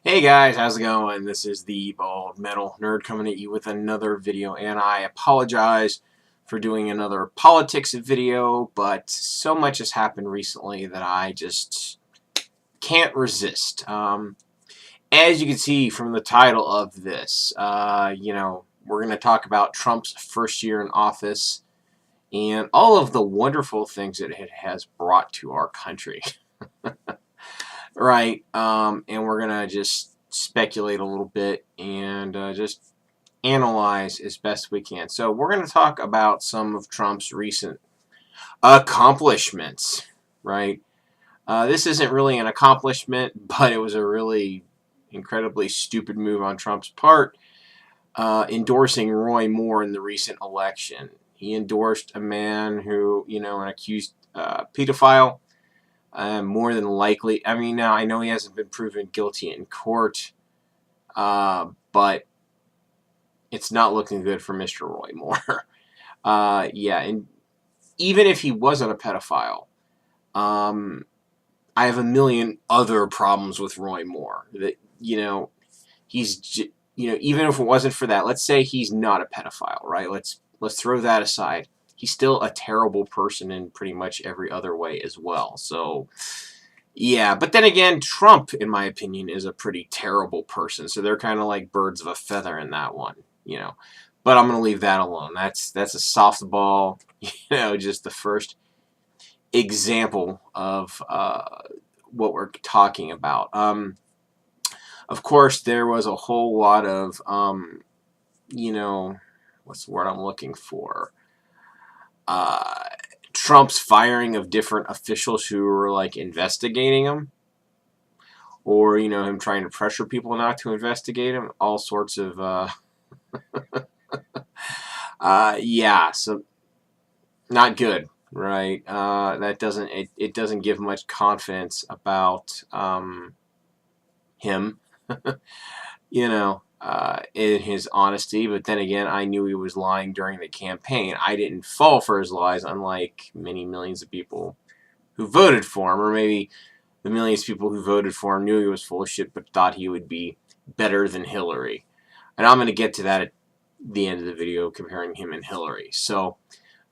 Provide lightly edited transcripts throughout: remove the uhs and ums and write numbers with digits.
Hey guys, how's it going? This is the Bald Metal Nerd coming at you with another video, and I apologize for doing another politics video, but so much has happened recently that I just can't resist. As you can see from the title of this, we're going to talk about Trump's first year in office and all of the wonderful things that it has brought to our country. Right, and we're gonna just speculate a little bit and just analyze as best we can. So we're gonna talk about some of Trump's recent accomplishments, right? This isn't really an accomplishment, but it was a really incredibly stupid move on Trump's part, endorsing Roy Moore in the recent election. He endorsed a man who, an accused pedophile. More than likely, I mean, now I know he hasn't been proven guilty in court, but it's not looking good for Mr. Roy Moore. Yeah, and even if he wasn't a pedophile, I have a million other problems with Roy Moore. That he's even if it wasn't for that, let's say he's not a pedophile, right? Let's throw that aside. He's still a terrible person in pretty much every other way as well. So, yeah. But then again, Trump, in my opinion, is a pretty terrible person. So they're kind of like birds of a feather in that one. But I'm going to leave that alone. That's a softball, just the first example of what we're talking about. Of course, there was a whole lot of, what's the word I'm looking for? Trump's firing of different officials who were like investigating him, or him trying to pressure people not to investigate him. All sorts of yeah, so not good, right? That doesn't it doesn't give much confidence about him. In his honesty. But then again, I knew he was lying during the campaign. I didn't fall for his lies, unlike many millions of people who voted for him, or maybe the millions of people who voted for him knew he was full of shit but thought he would be better than Hillary. And I'm going to get to that at the end of the video, comparing him and Hillary. So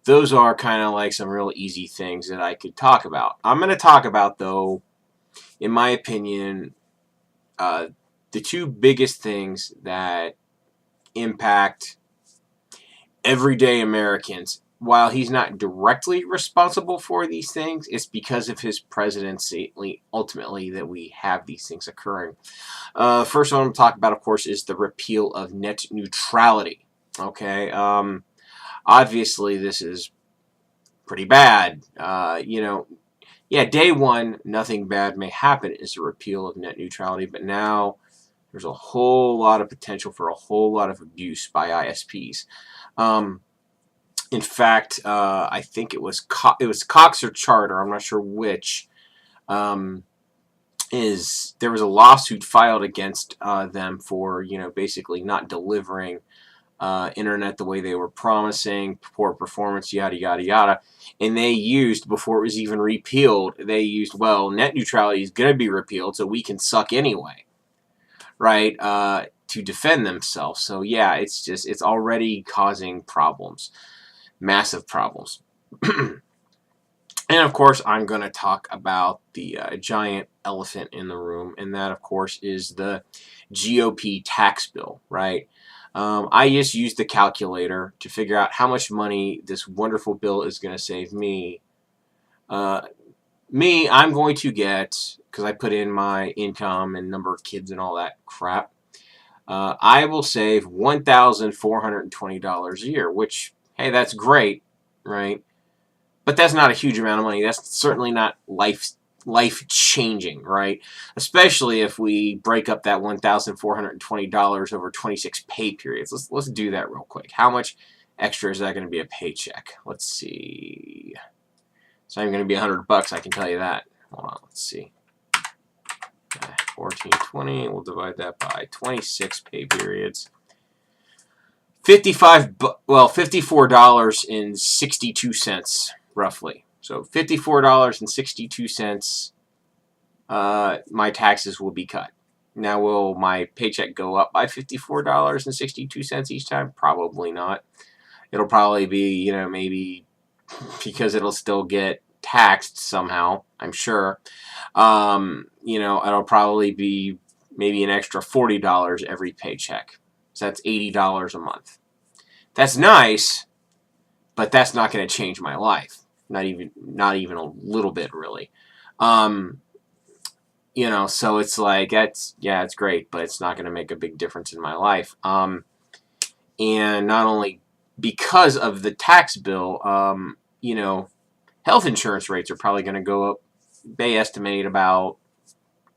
those are kind of like some real easy things that I could talk about. I'm going to talk about, though, in my opinion, the two biggest things that impact everyday Americans. While he's not directly responsible for these things, it's because of his presidency, ultimately, that we have these things occurring. First one I'm talking about, of course, is the repeal of net neutrality. Okay, obviously this is pretty bad. Yeah, day one, nothing bad may happen is the repeal of net neutrality, but now there's a whole lot of potential for a whole lot of abuse by ISPs. In fact, I think it was Cox or Charter. I'm not sure which. There was a lawsuit filed against them for basically not delivering internet the way they were promising, poor performance, yada yada yada. And they used, before it was even repealed, well, net neutrality is going to be repealed, so we can suck anyway. Right, to defend themselves. So yeah, it's already causing problems, massive problems. And of course, I'm going to talk about the giant elephant in the room, and that, of course, is the GOP tax bill, right? I just used the calculator to figure out how much money this wonderful bill is going to save me. I'm going to get, because I put in my income and number of kids and all that crap, I will save $1,420 a year, which, hey, that's great, right? But that's not a huge amount of money. That's certainly not life-changing, right? Especially if we break up that $1,420 over 26 pay periods. Let's do that real quick. How much extra is that going to be a paycheck? Let's see. It's not even going to be $100, I can tell you that. Hold on, let's see. 1420, we'll divide that by 26 pay periods. $54.62 roughly. So $54.62, my taxes will be cut. Now, will my paycheck go up by $54.62 each time? Probably not. It'll probably be, maybe because it'll still get taxed somehow, I'm sure. It'll probably be maybe an extra $40 every paycheck. So that's $80 a month. That's nice, but that's not going to change my life. Not even a little bit, really. So it's like, it's great, but it's not going to make a big difference in my life. And not only because of the tax bill, health insurance rates are probably going to go up. They estimate about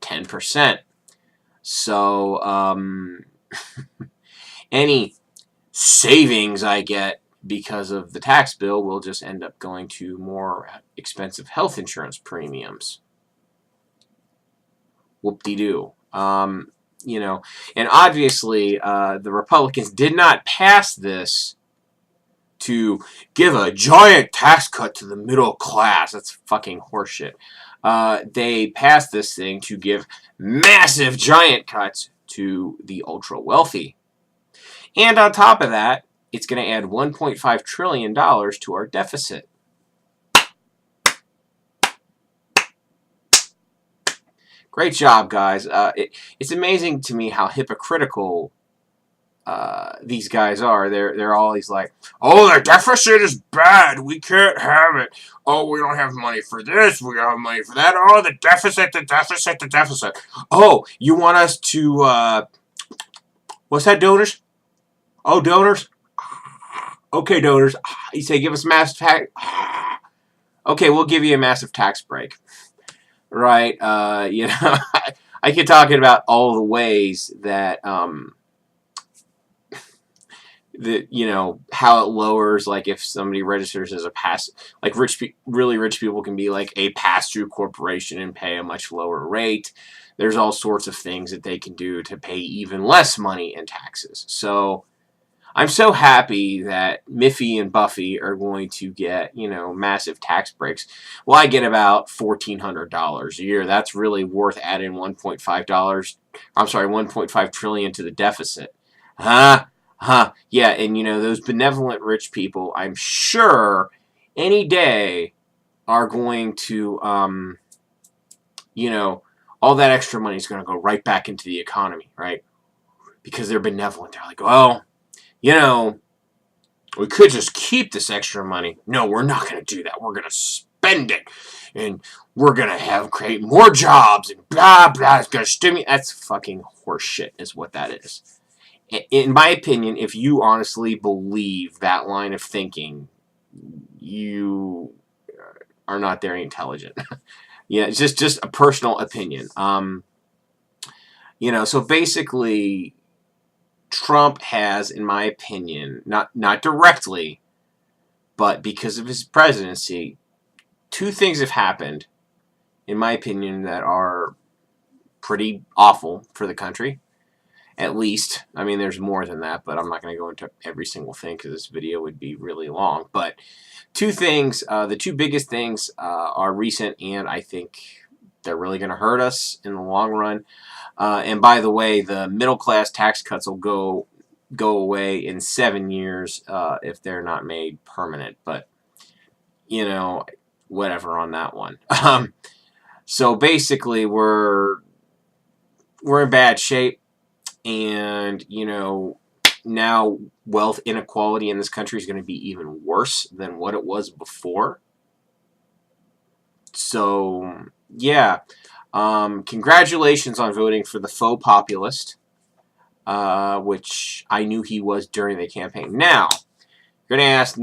10%. So any savings I get because of the tax bill will just end up going to more expensive health insurance premiums. Whoop-de-doo. And obviously the Republicans did not pass this to give a giant tax cut to the middle class. That's fucking horseshit. They passed this thing to give massive giant cuts to the ultra wealthy. And on top of that, it's going to add $1.5 trillion to our deficit. Great job, guys. It's amazing to me how hypocritical these guys are. They're always like, oh, the deficit is bad. We can't have it. Oh, we don't have money for this. We don't have money for that. Oh, the deficit, the deficit, the deficit. Oh, you want us to, what's that, donors? Oh, donors? Okay, donors. You say give us massive tax. Okay, we'll give you a massive tax break. Right? I keep talking about all the ways that, how it lowers, like if somebody registers as a like really rich people can be like a pass-through corporation and pay a much lower rate. There's all sorts of things that they can do to pay even less money in taxes. So I'm so happy that Miffy and Buffy are going to get, massive tax breaks. Well, I get about $1,400 a year. That's really worth adding $1.5 trillion to the deficit. Huh? Yeah, and those benevolent rich people, I'm sure, any day are going to, all that extra money is going to go right back into the economy, right? Because they're benevolent. They're like, well, we could just keep this extra money. No, we're not going to do that. We're going to spend it. And we're going to create more jobs and blah, blah. It's going to stimulate. That's fucking horseshit is what that is. In my opinion, if you honestly believe that line of thinking, you are not very intelligent. Yeah, it's just a personal opinion. So basically, Trump has, in my opinion, not directly, but because of his presidency, two things have happened, in my opinion, that are pretty awful for the country. At least. I mean, there's more than that, but I'm not going to go into every single thing because this video would be really long. But two things, the two biggest things are recent, and I think they're really going to hurt us in the long run. And by the way, the middle class tax cuts will go away in 7 years if they're not made permanent. But, whatever on that one. So basically, we're in bad shape. And, now wealth inequality in this country is going to be even worse than what it was before. So, yeah. Congratulations on voting for the faux populist, which I knew he was during the campaign. Now, you're going to ask,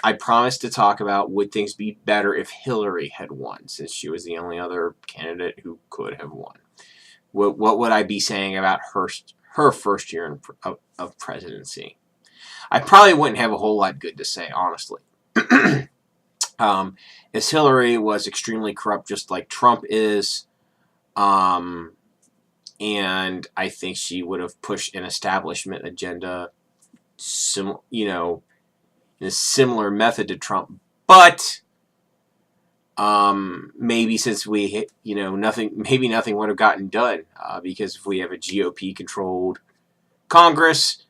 I promised to talk about would things be better if Hillary had won, since she was the only other candidate who could have won. What would I be saying about her first year of presidency? I probably wouldn't have a whole lot good to say, honestly. As Hillary was extremely corrupt, just like Trump is, and I think she would have pushed an establishment agenda, in a similar method to Trump. But Maybe since we, maybe nothing would have gotten done because if we have a GOP-controlled Congress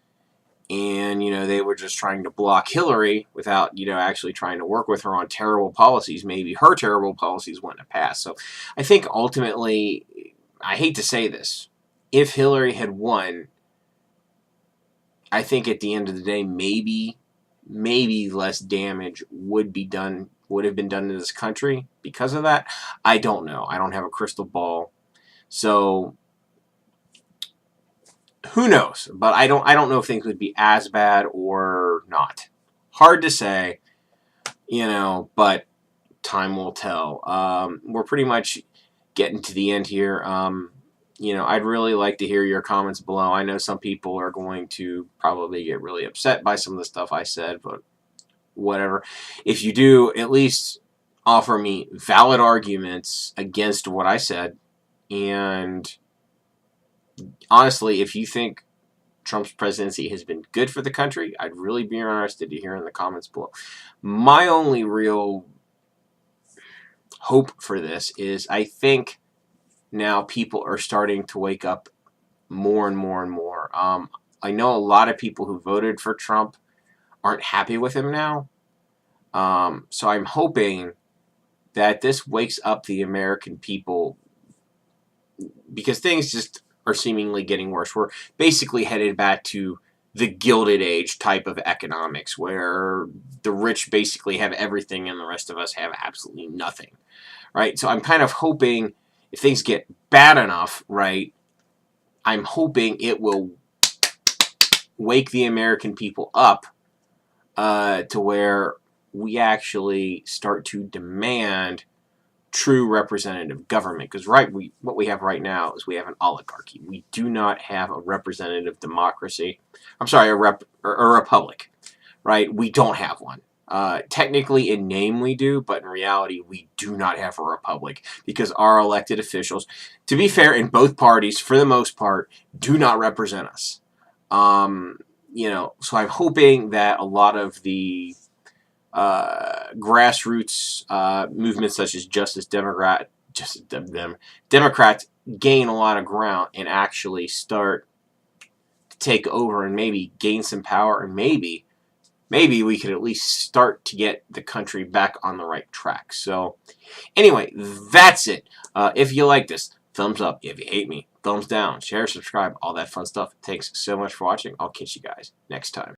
and, they were just trying to block Hillary without, actually trying to work with her on terrible policies, maybe her terrible policies wouldn't have passed. So I think ultimately, I hate to say this, if Hillary had won, I think at the end of the day, maybe less damage would have been done to this country because of that. I don't know. I don't have a crystal ball. So who knows? But I don't know if things would be as bad or not. Hard to say, but time will tell. We're pretty much getting to the end here. I'd really like to hear your comments below. I know some people are going to probably get really upset by some of the stuff I said, but whatever. If you do, at least offer me valid arguments against what I said. And honestly, if you think Trump's presidency has been good for the country, I'd really be interested to hear in the comments below. My only real hope for this is I think now people are starting to wake up more and more and more. I know a lot of people who voted for Trump aren't happy with him now. So I'm hoping that this wakes up the American people because things just are seemingly getting worse. We're basically headed back to the Gilded Age type of economics where the rich basically have everything and the rest of us have absolutely nothing, right? So I'm kind of hoping if things get bad enough, right, I'm hoping it will wake the American people up to where we actually start to demand true representative government. Because what we have right now is we have an oligarchy. We do not have a representative democracy. I'm sorry, a republic, right? We don't have one. Technically, in name we do, but in reality, we do not have a republic because our elected officials, to be fair, in both parties, for the most part, do not represent us. So I'm hoping that a lot of the grassroots movements such as Democrats gain a lot of ground and actually start to take over and maybe gain some power, and maybe we could at least start to get the country back on the right track. So anyway, that's it. If you like this, thumbs up. If you hate me, thumbs down. Share, subscribe, all that fun stuff. Thanks so much for watching. I'll catch you guys next time.